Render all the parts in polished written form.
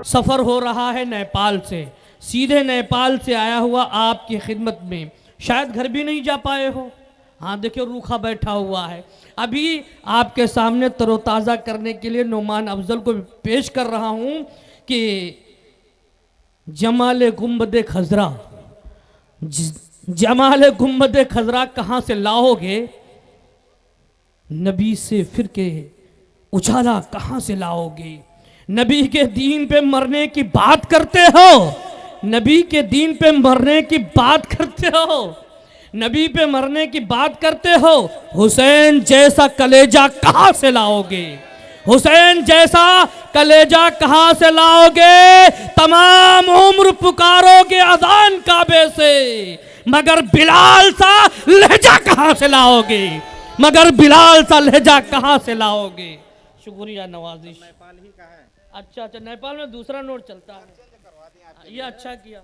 सफ़र हो रहा है नेपाल से, सीधे नेपाल से आया हुआ आपकी खिदमत में, शायद घर भी नहीं जा पाए हो। हाँ देखिए रूखा बैठा हुआ है। अभी आपके सामने तरोताज़ा करने के लिए नोमान अफजल को पेश कर रहा हूँ कि जमाल गुंबद खजरा, जमाल गुंबद खजरा कहाँ से लाओगे, नबी से फिर के उछाला कहाँ से लाओगे। नबी के दीन पे मरने की बात करते हो, नबी के दीन पे मरने की बात करते हो, नबी पे मरने की बात करते हो। हुसैन जैसा कलेजा कहाँ से लाओगे, हुसैन जैसा कलेजा कहाँ से लाओगे। तमाम उम्र पुकारोगे अजान काबे से, मगर बिलाल सा लहजा कहाँ से लाओगे, मगर बिलाल सा लहजा कहाँ से लाओगे। शुक्रिया नवाजिश। नेपाल ही का है। अच्छा अच्छा, नेपाल में दूसरा नोट चलता है, ये अच्छा किया।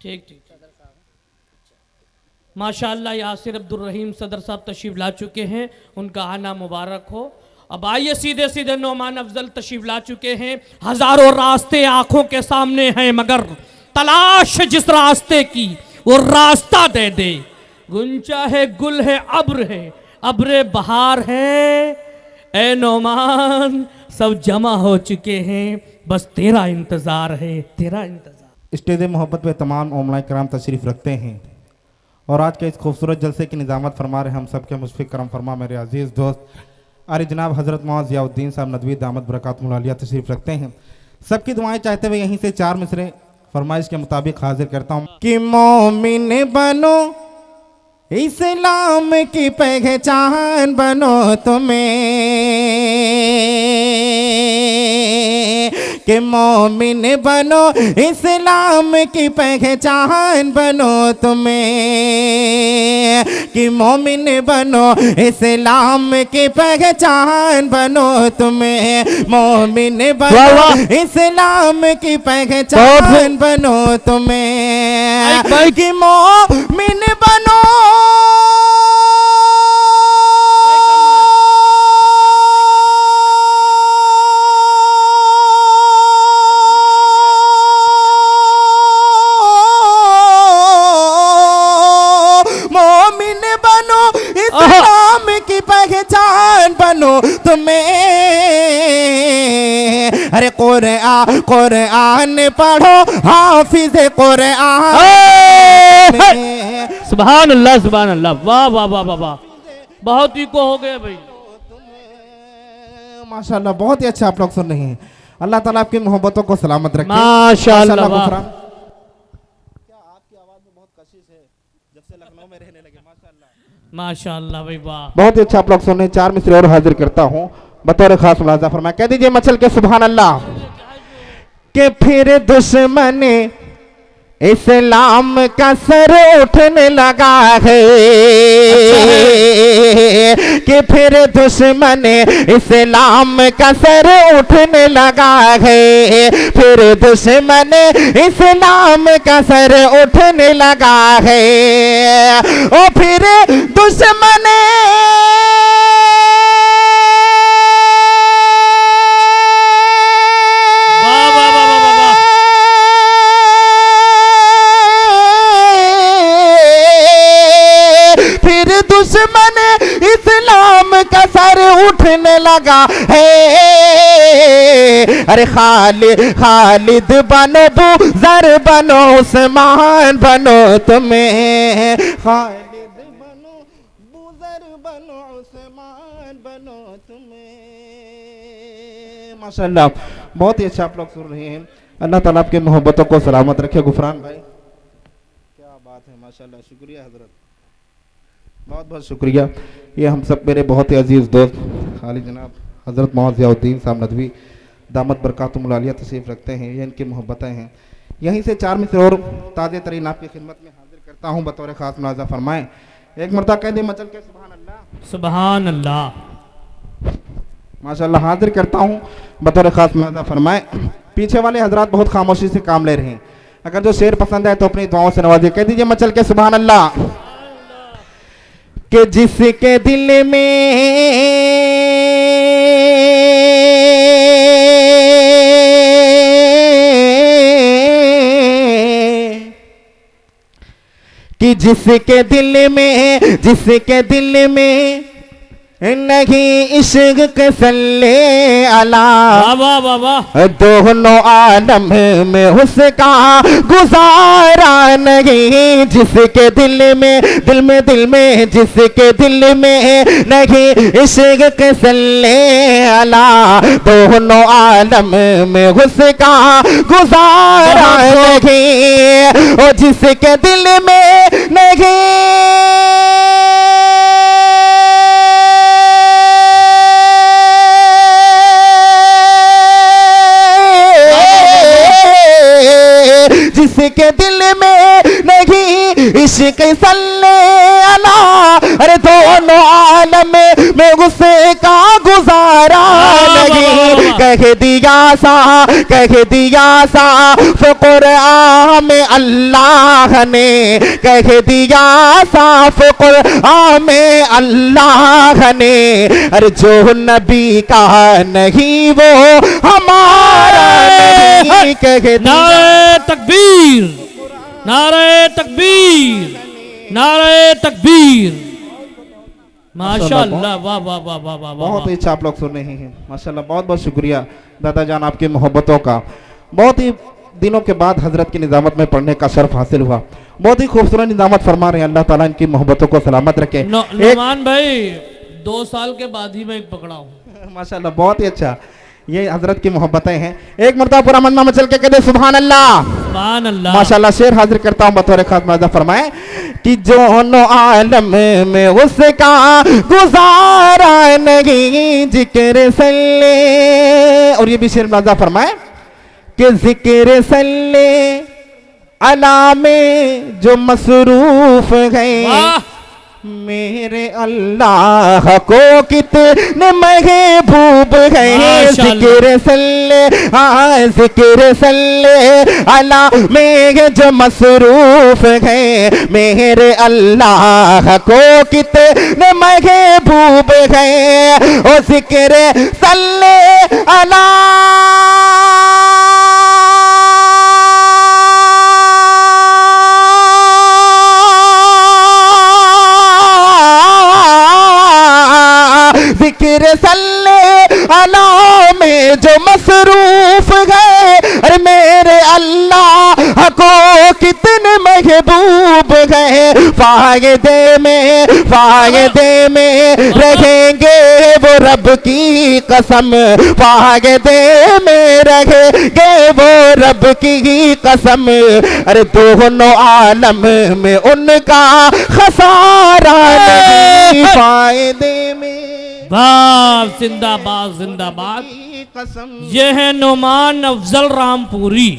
ठीक ठीक, माशाअल्लाह यासिर अब्दुल रहीम सदर साहब तशरीफ ला चुके हैं, उनका आना मुबारक हो। अब आइए सीधे सीधे नोमान अफजल तशरीफ ला चुके हैं। हजारों रास्ते आंखों के सामने हैं, मगर तलाश जिस रास्ते की वो रास्ता दे दे। गुंचा है, गुल है, अब्र है, अब्रे बहार है, ए नोमान सब जमा हो चुके हैं, बस तेरा इंतजार है, तेरा इंतजार। स्टेज मोहब्बत पे तमाम उलमाए कराम तशरीफ़ रखते हैं और आज के इस खूबसूरत जलसे की निज़ामत फरमा रहे हम सब के मुशफ़िक़ करम फरमा मेरे अजीज़ दोस्त आरी जनाब हज़रत मौलाना ज़ियाउद्दीन साहब नदवी दामद बरकातुहुल आलिया तशरीफ़ रखते हैं। सबकी दुआएं चाहते हुए यहीं से 4 मिसरे फरमाइश के मुताबिक हाजिर करता हूँ कि मोमिन बनो, इस्लाम की पहचान बनो तुम्हें, कि मोमिन बनो, इस्लाम की पहचान बनो तुम्हें, कि मोमिन बनो, इस्लाम की पहचान बनो तुम्हें, मोमिन बनो, इस्लाम की पहचान बनो तुम्हें, कि मोमिन बनो, इस्लाम की पहचान बनो तुम्हें। अरे कुरान पढ़ो, हाफिज कुरान। सुभान अल्लाह, सुभान अल्लाह, वाह वाह वाह वाह वाह, बहुत ही को हो गए भाई, माशाल्लाह। बहुत ही अच्छा आप लोग सुन रहे हैं। अल्लाह ताला आपकी मोहब्बतों को सलामत रखे। माशाल्लाह। माशाअल्लाह भाई वाह, बहुत ही अच्छा आप लोग सुन रहे हैं। 4 मिसरे और हाजिर करता हूँ बतौर खास मुलाजा फरमाया। कह दीजिए मचल के सुभान अल्लाह। के फिर दुश्मन इस्लाम का सर उठने लगा है, कि फिर दुश्मन इस्लाम का सर उठने लगा है, फिर दुश्मन इस्लाम का सर उठने लगा है, ओ फिर दुश्मन दुश्मन इस्लाम का सर उठने लगा है। अरे खालिद बनो, बुज़र बनो, उस्मान बनो तुम्हें, खालिद बनो, बुज़र बनो, उस्मान बनो तुम्हें। माशाल्लाह, बहुत ही अच्छा आप लोग सुन रहे हैं। अल्लाह ताला आपके मोहब्बतों को सलामत रखे। गुफरान भाई क्या बात है, माशाल्लाह, शुक्रिया हजरत, बहुत बहुत शुक्रिया। ये हम सब मेरे बहुत ही अजीज़ दोस्त खाली जनाब हज़रत मौलाना ज़ियाउद्दीन साहब नदवी दामद बरकातुहुल आलिया तशरीफ़ रखते हैं, ये इनकी मोहब्बतें हैं। यहीं से 4 मिसरे और ताज़े तरीन आपकी खिदमत में हाजिर करता हूँ बतौर ख़ास मुलाज़ा फरमाएँ। एक मरतबा कह दे मचल के सुभान अल्लाह, सुभान अल्लाह। माशाल्लाह हाजिर करता हूँ बतौर ख़ास मुलाज़ा फरमाएँ। पीछे वाले हजरात बहुत खामोशी से काम ले रहे हैं, अगर जो शेर पसंद है तो अपनी दुआओं से नवाजिए। कह दीजिए मचल के सुभान अल्लाह। कि जिसके दिल में कि जिसके दिल में नहीं इश्क सल्ले अला, वाह वाह वाह, दोनों आलम में उसका गुजारा नहीं। जिसके दिल में जिसके दिल में नहीं इश्क सल्ले अला, दोनों आलम में उसका गुजारा नहीं। और जिसके दिल में नहीं जिसके दिल में नहीं इश्क सल्ले अला, अरे दोनों आलम में गुस्से का गुजारा नहीं। कह दिया सा फ़ुक़रान में अल्लाह ने, कह दिया साफ क़ुरआन में अल्लाह ने, अरे जो नबी का नहीं वो हमारा नहीं। कह दिया नारे तकबीर, नारे तकबीर, नारे तकबीर, माशाअल्लाह, वाह वाह वाह वाह वाह, बहुत ही अच्छा आप लोग सुन रहे हैं माशाअल्लाह। बहुत बहुत शुक्रिया दादा जान आपकी मोहब्बतों का। बहुत ही दिनों के बाद हजरत की निजामत में पढ़ने का शर्फ हासिल हुआ। बहुत ही खूबसूरत निजामत फरमा रहे हैं, अल्लाह ताला इनकी मोहब्बतों को सलामत रखे। नौमान भाई 2 साल के बाद ही मैं एक पकड़ा हूँ माशाअल्लाह, बहुत ही अच्छा, ये हजरत की मोहब्बतें हैं। एक मरतबा पूरा मन्ना मचल के कहते सुभान अल्लाह, सुभान अल्लाह। माशाअल्लाह शेर हाजिर करता हूँ बतौर खास मर्दा फरमाए कि दोनों आलम में उसका गुजारा नहीं जिक्र सल्ले। और ये भी शेर मर्दा फरमाए कि जिक्र सल्ले अला में जो मसरूफ है, मेरे अल्लाह को कितने महबूब है। जिक्र सल्ले, हाँ जिक्र सल्ले अला में जो मसरूफ है, मेरे अल्लाह को कितने महबूब है। ओ जिक्र सल्ले अला जिक्र सल्ले अला में जो मसरूफ है, अरे मेरे अल्लाह को कितने महबूब है। फायदे में रहेंगे वो रब की कसम, फायदे में रहेंगे वो रब की कसम, अरे दोनों आलम में उनका खसारा नहीं। फायदे में वाह, जिंदाबाद जिंदाबाद। ये है नौमान अफजल रामपुरी,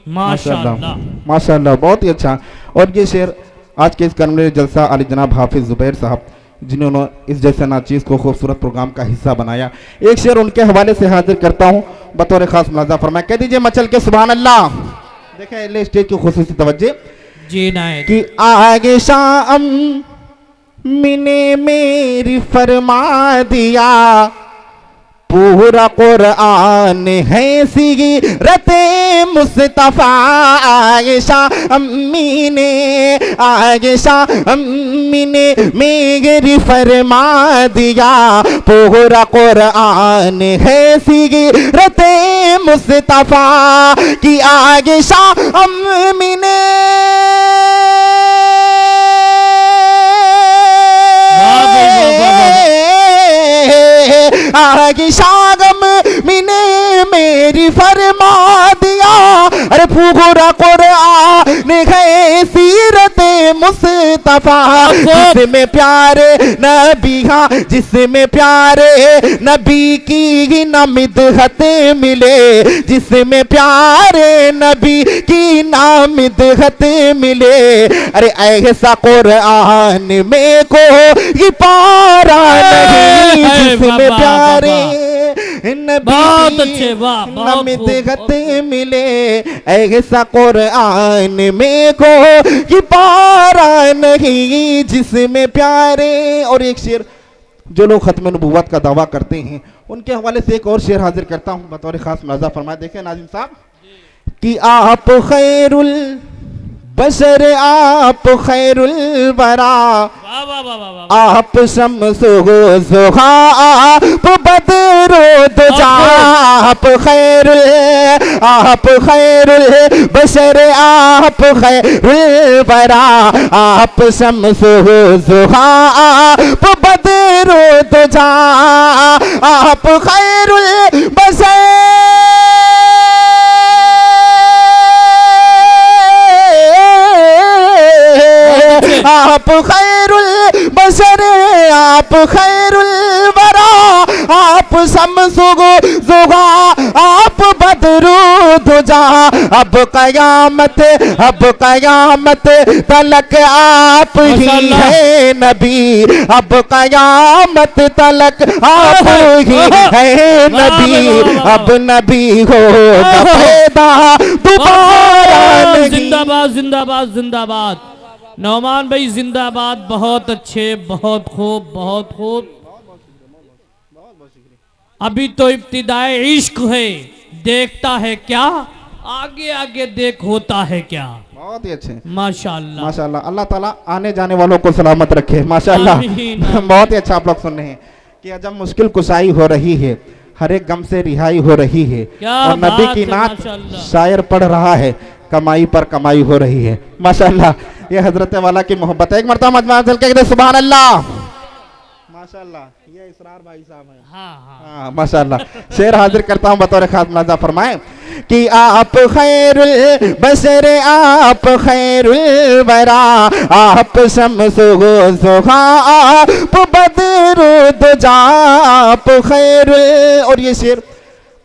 माशाअल्लाह माशाअल्लाह, बहुत ही अच्छा। और ये शेर आज के इस कर्मले जलसा अली जनाब हाफिज जुबैर साहब जिन्होंने इस जैसे नाचीज़ को खूबसूरत प्रोग्राम का हिस्सा बनाया, एक शेर उनके हवाले से हाजिर करता हूँ बतौर खास मुलाजा फरमाए। कह दीजिए मचल के सुभान अल्लाह। देखें स्टेज की खुसूसी तवज्जो जी नायत कि आगे शाम मिने मेरी फरमा दिया, पूरा कुरान है सीरते मुस्तफा। आयशा अम्मी ने मेरी फरमा दिया, पूरा कुरान है सीरते मुस्तफा की। आयशा अम्मी ने आगे शागम मिने मेरी फरमा दिया, अरे पूरा कुरान है सीरते मुस्तफा। जिसमें प्यारे नबी, हाँ जिसमें प्यारे नबी की ना मिदहत मिले, जिसमें प्यारे नबी की ना मिदहत मिले, अरे ऐसा कुरान में को ये पारा नहीं। जिसमें प्यारे बहुत अच्छे, वाह बहुत मिदहत मिले, ऐसा कुरान में को ये पारा नहीं। जिसमें प्यारे। और एक शेर जो लोग खत्म नबुव्वत का दावा करते हैं उनके हवाले से एक और शेर हाजिर करता हूँ बतौर खास मज़ा फरमाए। देखें नाज़िम साहब कि आप खैरुल बशर आप खैरुल वरा, वाह वाह वाह वाह वाह। आप शम्सो ज़ुहा आप बदरो दुजा, आप खैरुल बशर आप खैरुल वरा, आप शम्सो ज़ुहा आप बदरो दुजा, आप खैरुल बशर आप खैरुल बशर आप खैरुल वरा, आप शम्सुगो ज़ुहा आप बदरू दुजा, अब कयामत तलक आप ही है नबी, अब कयामत तलक आप ही है नबी, अब नबी हो पैदा दोबारा नहीं। जिंदाबाद जिंदाबाद जिंदाबाद। नौमान भाई जिंदाबाद। बहुत अच्छे, बहुत खूब, बहुत खूब। अभी तो इब्तिदाए इश्क है, देखता है क्या, आगे आगे देख होता है क्या। बहुत ही अच्छे, माशाअल्लाह माशाअल्लाह। अल्लाह ताला आने जाने वालों को सलामत रखे, माशाअल्लाह। आमीन, आमीन। बहुत ही अच्छा आप लोग सुन रहे हैं कि जब मुश्किल कुशाई हो रही है, हर एक गम से रिहाई हो रही है, क्या और नबी बात की है, नात माशाअल्लाह। शायर पढ़ रहा है, कमाई पर कमाई हो रही है, माशाअल्लाह। ये हजरत वाला की मोहब्बत है। एक मरतबा मजमा चल के सुभान अल्लाह, माशाअल्लाह। ये इसरार भाई साहब हैं। हाँ माशाअल्लाह। शेर हाजिर करता हूँ बतौर खास मुलाजा फरमाएं कि आप खैरुल बशर आप खैरुल वरा, आप शम्सो ज़ुहा आप बदरू दुजा, आप खैरुल। और ये शेर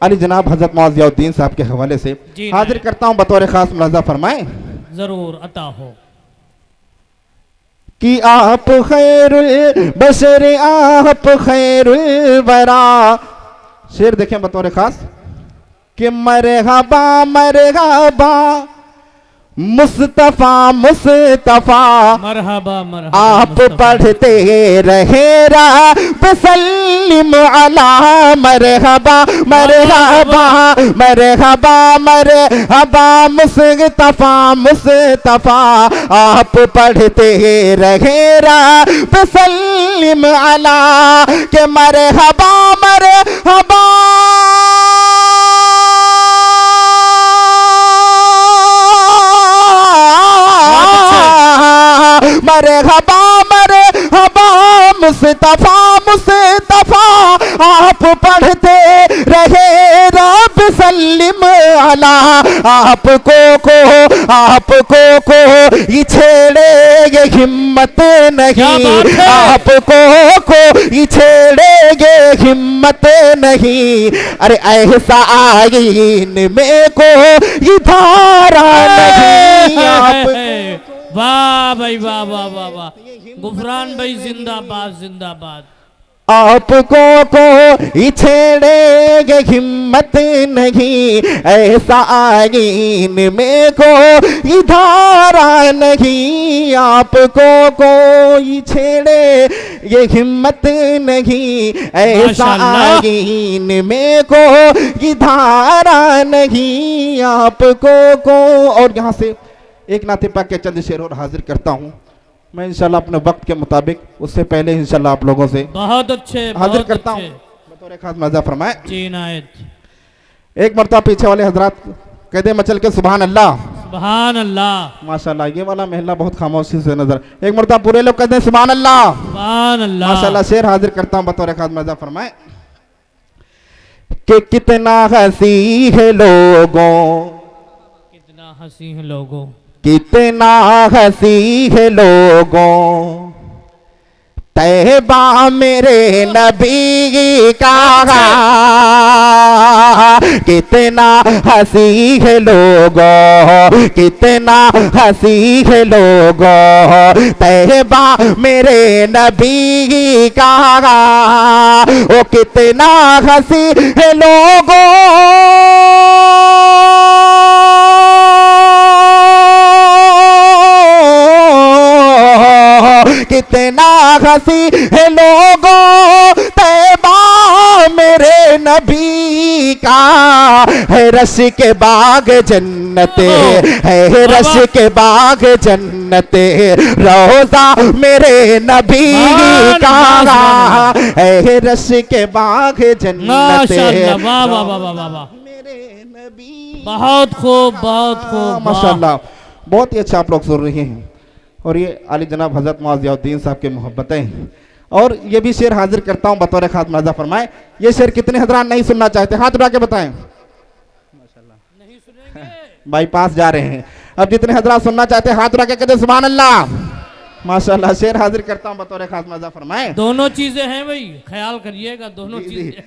अली जनाब हजरत मौज़ियाउद्दीन साहब के हवाले से हाजिर करता हूँ बतौर खास मुलाजा फरमाएं। जरूर अता हो कि आप खैरुल बशर आप खैरुल वरा। शेर देखें बतौर खास कि मरहबा मरहबा मुस्तफा मुस्तफा, मरहबा मरहबा आप पढ़ते रहे रब्बसल्लिम अला, मरहबा मरहबा मरहबा मरहबा मुस्तफा मुस्तफा, आप पढ़ते रहे रब्बसल्लिम अला, के मरहबा मरहबा मरहबा मरहबा मुस्तफा मुस्तफा, आप पढ़ते रहे रब सल्लिम अला, आपको ये छेड़े ये हिम्मत नहीं, आपको ये छेड़े ये हिम्मत नहीं, अरे ऐसा आईन में को ये धारा नहीं। आप वाह भाई वाह वाह वाह वाह। गुफरान भाई जिंदाबाद जिंदाबाद। आपको छेड़ेगे हिम्मत नहीं, ऐसा आईन में को धारा नहीं, आपको कोई छेड़े ये हिम्मत नहीं, ऐसा आईन में को धारा नहीं, आपको को। और यहाँ से एक नाते पाक के चंद शेर और हाजिर करता हूँ मैं इंशाल्लाह अपने वक्त के मुताबिक, उससे पहले इंशाल्लाह आप लोगों से बहुत अच्छे हाजिर करता हूँ बतौर खास मजा फरमाए। जी नायत। एक मरतबा पीछे वाले हजरात कहते मचल के सुभान अल्लाह सुभान अल्लाह। माशाल्लाह। ये वाला महला बहुत खामोशी से नजर, एक मरतबा पूरे लोग कहते हैं सुभान अल्लाह सुभान अल्लाह माशाल्लाह। शेर हाजिर करता हूँ बतौर खास मजा फरमाए कि कितना हंसी है लोगों, कितना हंसी है लोगों, कितना हंसी है लोगों, तैबा मेरे नबी का, कितना हंसी है लोगों, कितना हंसी है लोगों, तैबा मेरे नबी का, ओ कितना हंसी है लोगों, कितना हंसी है लोगों, तैबा मेरे नबी का है रस के बाग जन्नते, है रस के बाग जन्नते, रोजा मेरे नबी का है रस के बाग जन्नते, माशाअल्लाह, वाह वाह वाह वाह वाह वाह, मेरे नबी। बहुत खूब, बहुत खूब, माशाअल्लाह, बहुत ही अच्छा आप लोग सुन रहे हैं। और ये आली जनाब हजरत मुआज़ साहब की मोहब्बतें। और ये भी शेर हाजिर करता हूँ बतौर खास मर्जा फरमाए। ये शेर कितने हजरात नहीं सुनना चाहते, हाथ उठा के बताएं। माशाअल्लाह, नहीं सुनेंगे। बाईपास जा रहे हैं। अब जितने हजरात सुनना चाहते हैं हाथ उठा के कहते सुभान अल्लाह। माशाअल्लाह, शेर हाजिर करता हूँ बतौर खास मर्जा फरमाए। दोनों चीजें हैं भाई, ख्याल करिएगा, दोनों जी, चीजें।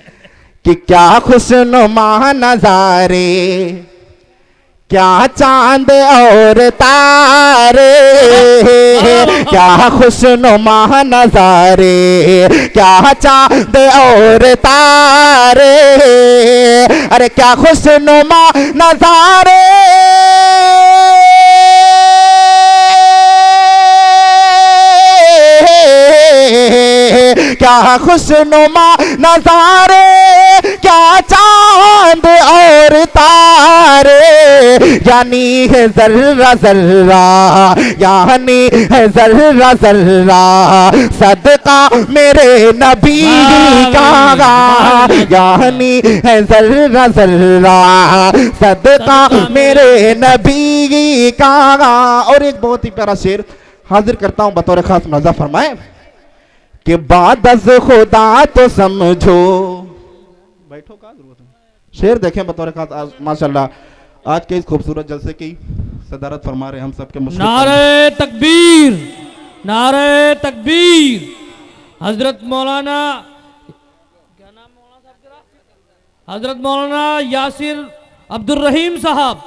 कि क्या खुशनुमा नज़ारे, क्या चांद और तारे, क्या खुशनुमा नज़ारे, क्या चांद और तारे, अरे क्या खुशनुमा नज़ारे, क्या खुशनुमा नज़ारे, क्या चांद और तारे, यानी है जर्रा जर्रा, यानी है जर्रा जर्रा, सदका मेरे नबी का, यानी है जर्रा जर्रा, सदका मेरे नबी का। और एक बहुत ही प्यारा शेर हाजिर करता हूँ बतौर खास मर्जा फरमाए कि बाद अज़ खुदा तो समझो। बैठो, का जरूरत है। शेर देखें बतौर खास, माशाल्लाह आज के इस खूबसूरत जलसे की सदारत फरमा रहे हम सबके मुश्किल। नारे तकबीर, नारे तकबीर। हजरत मौलाना, क्या नाम मौलाना साहब तेरा? हजरत मौलाना यासिर अब्दुल रहीम साहब,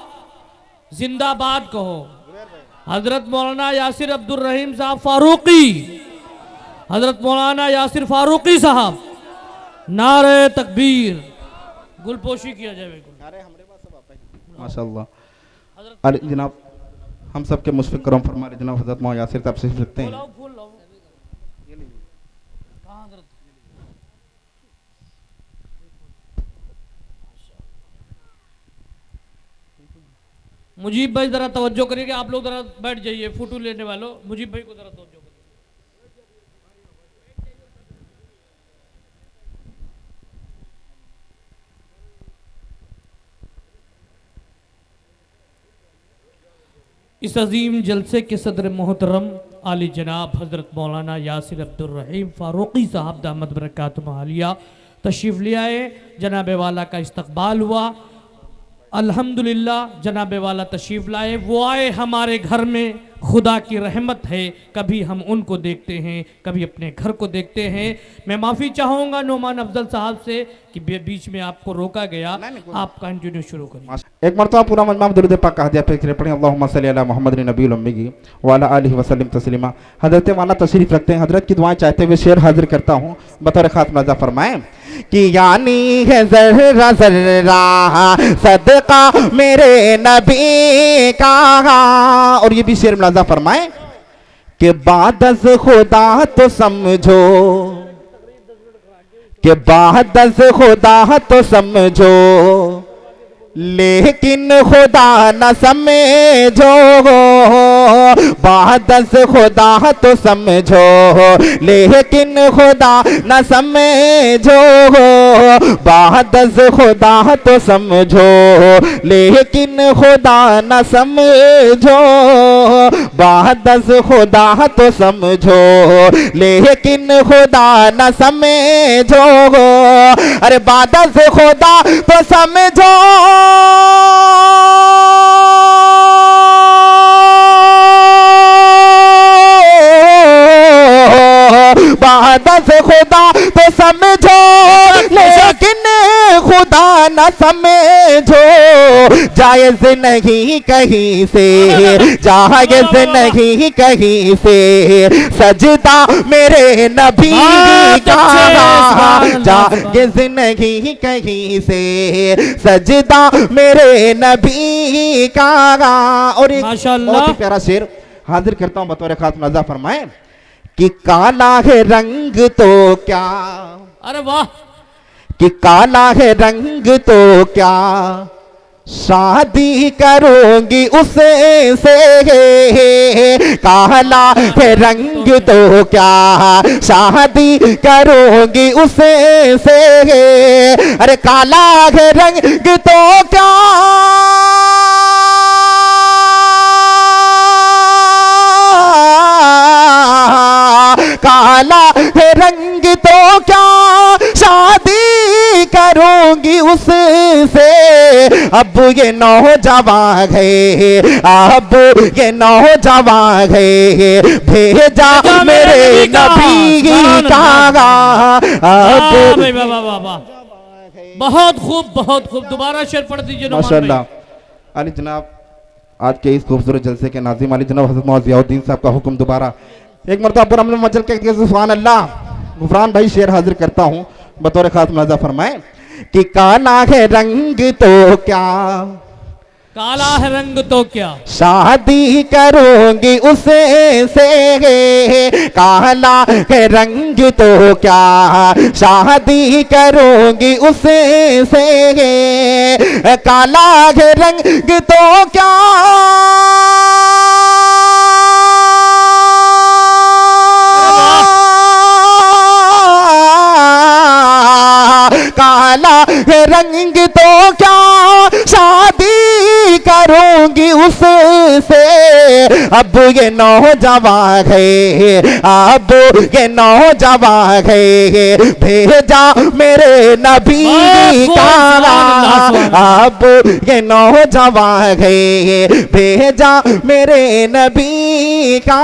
जिंदाबाद कहो। हजरत मौलाना यासिर अब्दुल रहीम साहब फारूकी, हजरत मौलाना यासिर फारूकी साहब, नारे तकबीर। गुलपोशी किया जाए बिल्कुल। माशाअल्लाह। अरे जनाब हम सबके मुशफ़िक़ करम फरमा रहे जनाब हज़रत मौलाना यासिर साहब तशरीफ़ रखते हैं। मुजीब भाई जरा तवज्जो करिए कि आप लोग जरा बैठ जाइए, फोटो लेने वालों, मुजीब भाई को जरा तवज्जो करिए। इस अजीम जलसे के सदर मोहतरम आली जनाब हज़रत मौलाना यासिर अब्दुल रहीम फ़ारूकी साहब दामद बरकातुहु आलिया तशरीफ़ ले आए। जनाब वाला का इस्तकबाल हुआ, अल्हम्दुलिल्लाह। जनाब वाला तशरीफ़ लाए, वो आए हमारे घर में, खुदा की रहमत है। कभी हम उनको देखते हैं, कभी अपने घर को देखते हैं। मैं माफ़ी चाहूँगा नोमान अफजल साहब से कि बीच में आपको रोका गया, आप कंटिन्यू शुरू करिए। एक मरतबा पूरा मजमा दुरूद पाक कह दिया, फिर पढ़ें अल्लाहुम्मा सल्ली अला मुहम्मद नबील उम्मी व अला आलिहि वसल्लम तस्लीमा। हज़रत वाला तशरीफ़ रखते हैं, हज़रत की दुआएं चाहते हुए शेर हाजिर करता हूँ बतौर खास मर्जा फरमाएं कि यानी है जर्रा जर्रा, सदका मेरे नबी का। और ये भी शेर मुलाजा फरमाएं कि बाद अज़ खुदा तो समझो, कि बाद अज़ खुदा तो समझो, लेकिन खुदा न समझो, बाद अज़ खुदा तो समझो, लेकिन खुदा न समझो, बाद अज़ खुदा तो समझो, लेकिन खुदा न समझो, बाद अज़ खुदा तो समझो, लेकिन खुदा न समझो, अरे बाद अज़ खुदा तो समझो, बाद अज़ खुदा तो समझो, लेकिन खुदा न समझो, जायज़ नहीं कहीं से, जायज़ नहीं कहीं से, सजदा मेरे नबी का, जायज़ नहीं कहीं से, सजदा मेरे नबी का। और एक बहुत ही प्यारा शेर हाजिर करता हूँ बतौर खास मर्जा फरमाए कि काला है रंग तो क्या, अरे वाह, कि काला है रंग तो क्या शादी करूंगी उससे, काला है रंग तो क्या शादी करूंगी उससे, अरे काला है रंग तो क्या काला है रंग तो क्या शादी करूंगी उससे, अब ये नौजवान है, अब ये नौजवान है, भेजा मेरे नबी का, अब बहुत खूब, बहुत खूब। दोबारा शेर पढ़ दीजिए नुमान भाई। माशाअल्लाह। अली जनाब, आज के इस खूबसूरत जलसे के नाज़िम अली जनाब हज़रत मौलाना ज़ियाउद्दीन साहब का हुक्म दोबारा एक मरतबा पूरा मजल के सुभान अल्लाह। गुफरान भाई शेर हाजिर करता हूँ, बतौर खास मुलाज़ा फरमाए कि काला है रंग तो क्या, काला है रंग तो क्या शादी करूंगी उससे, काला है रंग तो क्या शादी करूंगी उससे, काला है रंग तो क्या काला है रंग तो क्या शादी करूंगी उससे, अब ये नौजवान है, अब ये नौजवान है, भेजा मेरे नबी का, अब ये नौजवान है, भेजा मेरे नबी का।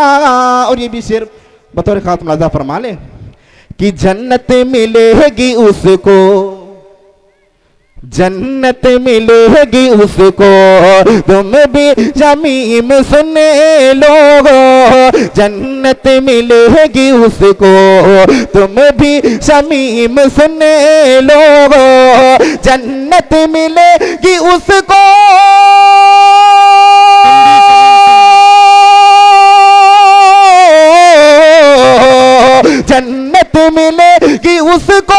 और ये भी शेर बतौर खास मुलाज़ा फरमा ले कि जन्नत मिलेगी उसको, जन्नत मिलेगी उसको, तुम भी जमीम सुने लोगो, जन्नत मिलेगी उसको, तुम भी जमीम सुने लोगो, जन्नत मिलेगी उसको, जन्नत मिलेगी उसको,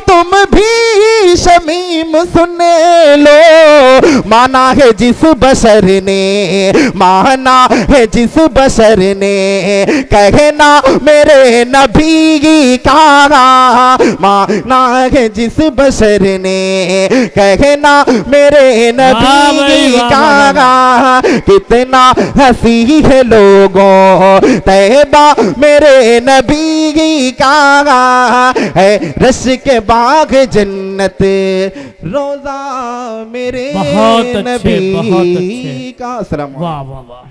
तुम भी शमीम सुने लो। माना है जिस बशर ने, माना है जिस बशर ने, कहना मेरे नबी का, माना है जिस बशर ने, कहना मेरे नबी का। कितना हंसी है लोगों तैबा मेरे नबी का, है रश के बाग जन्नत रोजा मेरे बहुत अच्छे, बहुत अच्छे। नबी का। अस्सलाम वालेकुम। वाह वाह वाह।